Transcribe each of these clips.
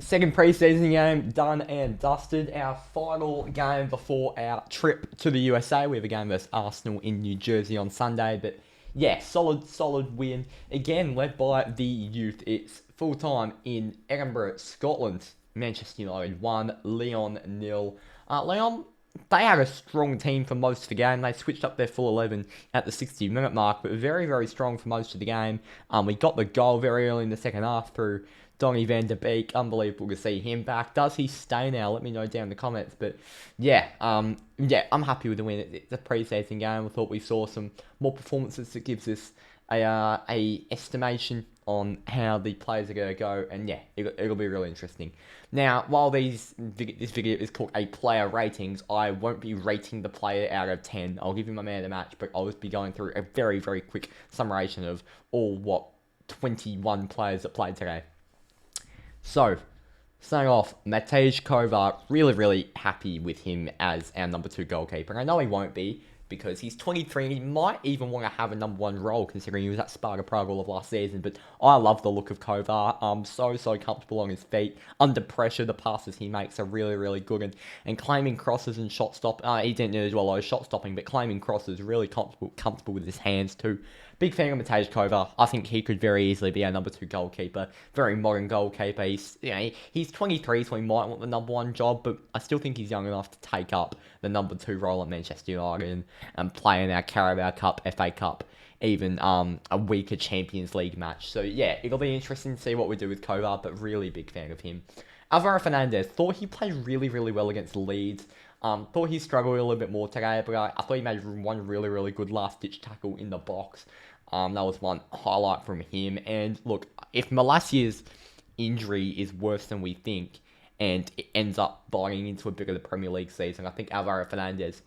Second pre-season game done and dusted. Our final game before our trip to the USA. We have a game versus Arsenal in New Jersey on Sunday. But yeah, solid win. Again, led by the youth. It's full-time in Edinburgh, Scotland. Manchester United 1, Lyon 0. Lyon, they had a strong team for most of the game. They switched up their full 11 at the 60-minute mark, but very, very strong for most of the game. We got the goal very early in the second half through Donny van der Beek. Unbelievable to see him back. Does he stay now? Let me know down in the comments. But yeah, I'm happy with the win. It's a pre-season game. I thought we saw some more performances that gives us a estimation on how the players are going to go, and yeah, it'll be really interesting. Now, while this video is called a player ratings, I won't be rating the player out of 10. I'll give him my man of the match, but I'll just be going through a very, very quick summation of all 21 players that played today. So, starting off, Matej Kovar, really, really happy with him as our number 2 goalkeeper. And I know he won't be, because he's 23 and he might even want to have a number 1 role, considering he was at Sparta Prague all of last season. But I love the look of Kovar. So comfortable on his feet. Under pressure, the passes he makes are really, really good. And claiming crosses and shot stop, he didn't do as well as shot stopping, but claiming crosses, really comfortable with his hands too. Big fan of Matej Kovar. I think he could very easily be our number 2 goalkeeper. Very modern goalkeeper. He's 23, so he might want the number 1 job, but I still think he's young enough to take up the number 2 role at Manchester United and play in our Carabao Cup, FA Cup, even a weaker Champions League match. So yeah, it'll be interesting to see what we do with Kovar, but really big fan of him. Alvaro Fernandez, thought he played really, really well against Leeds. Thought he struggled a little bit more today, but I thought he made one really, really good last-ditch tackle in the box. That was one highlight from him. And look, if Malacia's injury is worse than we think, and it ends up biting into a bit of the Premier League season, I think Alvaro Fernandez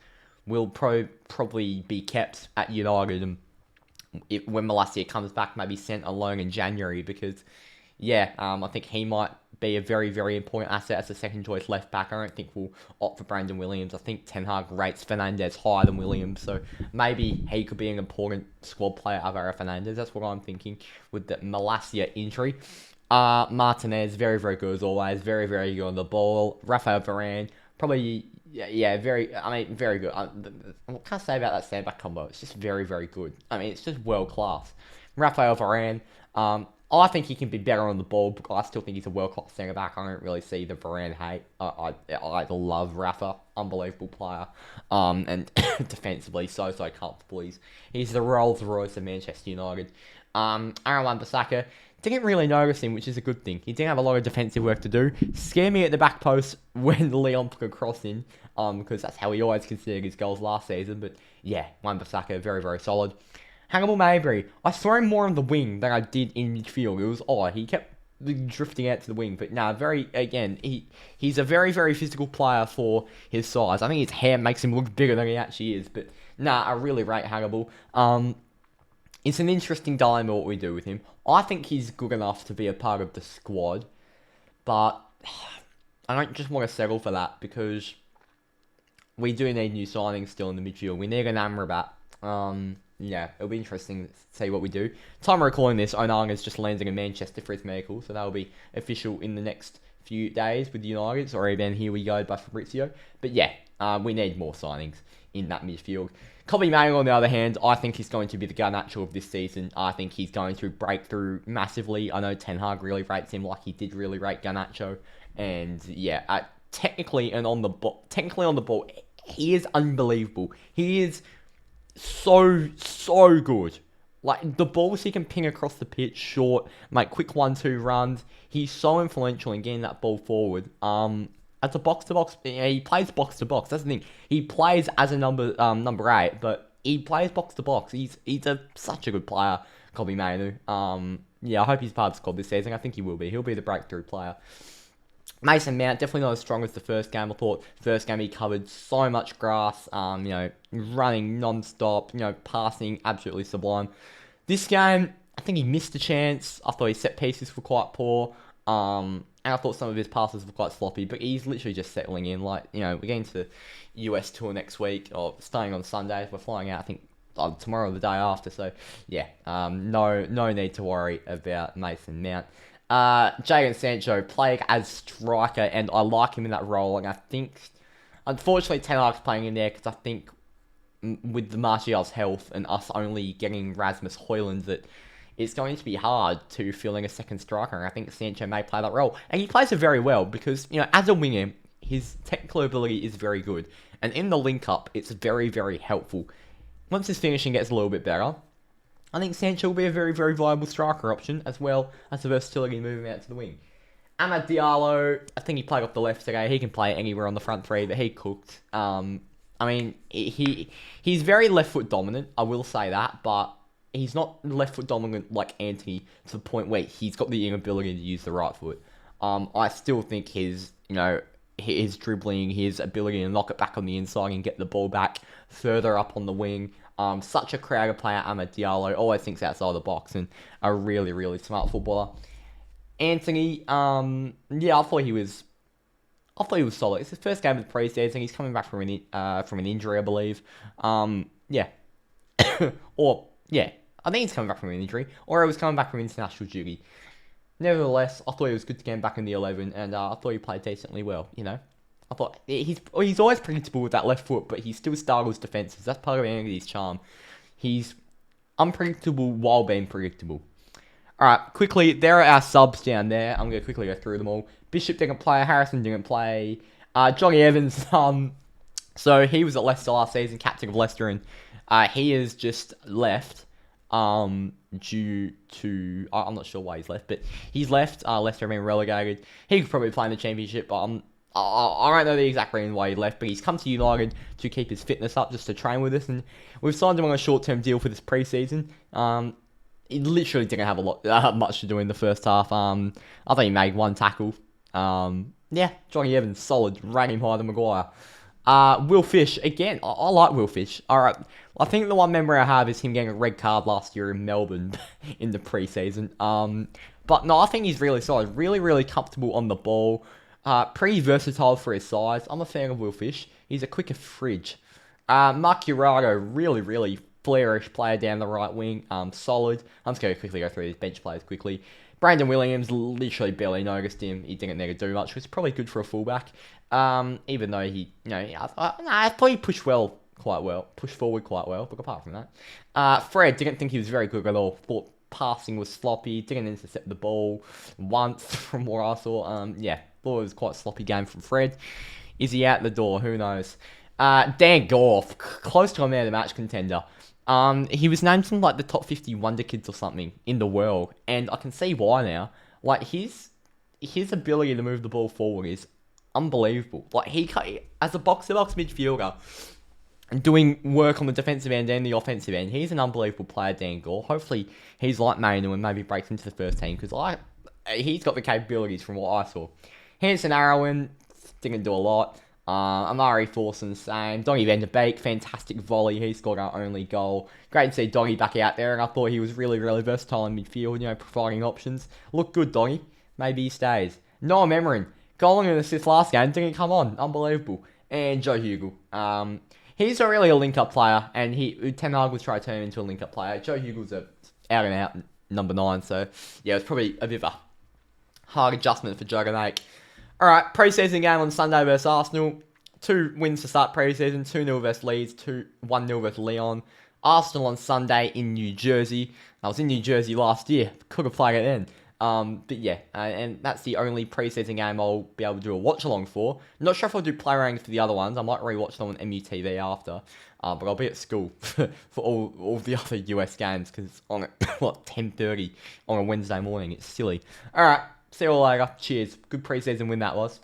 will probably be kept at United, and when Malacia comes back, maybe sent on loan in January, because yeah, I think he might be a very, very important asset as a second choice left back. I don't think we'll opt for Brandon Williams. I think Ten Hag rates Fernandez higher than Williams, so maybe he could be an important squad player, Alvaro Fernandez. That's what I'm thinking with the Malacia injury. Martinez, very, very good as always. Very, very good on the ball. Rafael Varane, probably, very good. What can I say about that centre-back combo? It's just very, very good. It's just world-class. Rafael Varane, I think he can be better on the ball, but I still think he's a world-class centre-back. I don't really see the Varane hate. I love Rafa. Unbelievable player. And defensively, so comfortable. He's the Rolls-Royce of Manchester United. Aaron Wan-Bissaka, didn't really notice him, which is a good thing. He didn't have a lot of defensive work to do. Scared me at the back post when Lyon put a cross in, because that's how he always considered his goals last season. But yeah, Wan-Bissaka, very, very solid. Hannibal Mabry, I saw him more on the wing than I did in midfield. It was odd. He kept drifting out to the wing, but he's a very, very physical player for his size. I think his hair makes him look bigger than he actually is, but I really rate Hannibal. It's an interesting dilemma what we do with him. I think he's good enough to be a part of the squad, but I don't just want to settle for that, because we do need new signings still in the midfield. We need an Amrabat. It'll be interesting to see what we do. Time of recording this, Onanga's just landing in Manchester for his medical, so that'll be official in the next few days with United, or even here we go by Fabrizio. But yeah, we need more signings in that midfield. Kobbie Mainoo, on the other hand, I think he's going to be the Garnacho of this season. I think he's going to break through massively. I know Ten Hag really rates him like he did really rate Garnacho. And yeah, technically on the ball, he is unbelievable. He is so good. Like, the balls he can ping across the pitch, short, make quick 1-2 runs. He's so influential in getting that ball forward. As a box-to-box, he plays box-to-box. That's the thing. He plays as a number 8, but he plays box-to-box. He's such a good player, Kobbie Mainoo. I hope he's part of the squad this season. I think he will be. He'll be the breakthrough player. Mason Mount, definitely not as strong as the first game. I thought first game he covered so much grass, running non-stop, passing absolutely sublime. This game, I think he missed a chance. I thought his set pieces were quite poor. And I thought some of his passes were quite sloppy, but he's literally just settling in. We're getting to the US tour next week, or starting on Sunday. We're flying out, I think, tomorrow or the day after. So, yeah, no need to worry about Mason Mount. Jadon Sancho playing as striker, and I like him in that role. And I think, unfortunately, Ten Hag's playing in there because I think with the Martial's health and us only getting Rasmus Højlund, that it's going to be hard to fill in a second striker. And I think Sancho may play that role, and he plays it very well because as a winger, his technical ability is very good, and in the link up, it's very, very helpful. Once his finishing gets a little bit better, I think Sancho will be a very, very viable striker option, as well as the versatility moving out to the wing. Amad Diallo, I think he played off the left today. He can play anywhere on the front three, but he cooked. He's very left foot dominant, I will say that, but he's not left foot dominant like Antony to the point where he's got the inability to use the right foot. I still think his dribbling, his ability to knock it back on the inside and get the ball back further up on the wing. Such a creative player, Amad Diallo, always thinks outside the box and a really, really smart footballer. Antony, I thought he was solid. It's his first game of the preseason. He's coming back from an injury, I believe. I think he's coming back from an injury, or he was coming back from international duty. Nevertheless, I thought he was good to get him back in the 11, and I thought he played decently well. I thought he's always predictable with that left foot, but he still struggles defenses. That's part of Andy's charm. He's unpredictable while being predictable. Alright, quickly, there are our subs down there. I'm going to quickly go through them all. Bishop didn't play, Harrison didn't play. Johnny Evans, so he was at Leicester last season, captain of Leicester, and he has just left due to... I'm not sure why he's left, but he's left. Leicester have been relegated. He could probably play in the Championship, but I don't know the exact reason why he left, but he's come to United to keep his fitness up, just to train with us, and we've signed him on a short-term deal for this pre-season. He literally didn't have much to do in the first half. I think he made one tackle. Johnny Evans, solid, ran him higher than Maguire. Will Fish, again, I like Will Fish. Alright, I think the one memory I have is him getting a red card last year in Melbourne in the pre-season. But no, I think he's really solid, really, really comfortable on the ball. Pretty versatile for his size. I'm a fan of Will Fish. He's a quicker fridge. Mark Urado, really, really flourish player down the right wing. Solid. I'm just going to quickly go through these bench players quickly. Brandon Williams, literally barely noticed him. He didn't need to do much, which is probably good for a fullback. Even though I thought he pushed forward quite well, but apart from that. Fred, didn't think he was very good at all. Thought passing was sloppy, didn't intercept the ball once from what I saw. Thought it was quite a sloppy game from Fred. Is he out the door? Who knows? Dan Gorf, close to a man of the match contender. He was named some the top 50 wonder kids or something in the world, and I can see why now. His ability to move the ball forward is unbelievable. He as a box-to-box midfielder, doing work on the defensive end and the offensive end, he's an unbelievable player, Dan Gore. Hopefully, he's like Mainu and maybe breaks into the first team because he's got the capabilities from what I saw. Hanson Arrowen didn't do a lot. Amari Thorson, same. Donny van der Beek, fantastic volley. He scored our only goal. Great to see Donny back out there, and I thought he was really, really versatile in midfield, providing options. Looked good, Donny. Maybe he stays. Noah Memering, goal and an assist last game, didn't come on. Unbelievable. And Joe Hugel. He's not really a link-up player, and Ten Hag was trying to turn him into a link-up player. Joe Hugel's a out-and-out number 9, so yeah, it's probably a bit of a hard adjustment for Joe to make. Alright, pre-season game on Sunday versus Arsenal. 2 wins to start pre-season, 2-0 versus Leeds, 1-0 versus Lyon. Arsenal on Sunday in New Jersey. I was in New Jersey last year, could have played it then. And that's the only pre-season game I'll be able to do a watch-along for. Not sure if I'll do play ratings for the other ones. I might rewatch them on MUTV after. But I'll be at school for all the other US games because on 10:30 on a Wednesday morning. It's silly. Alright, see you all later. Cheers. Good pre-season win that was.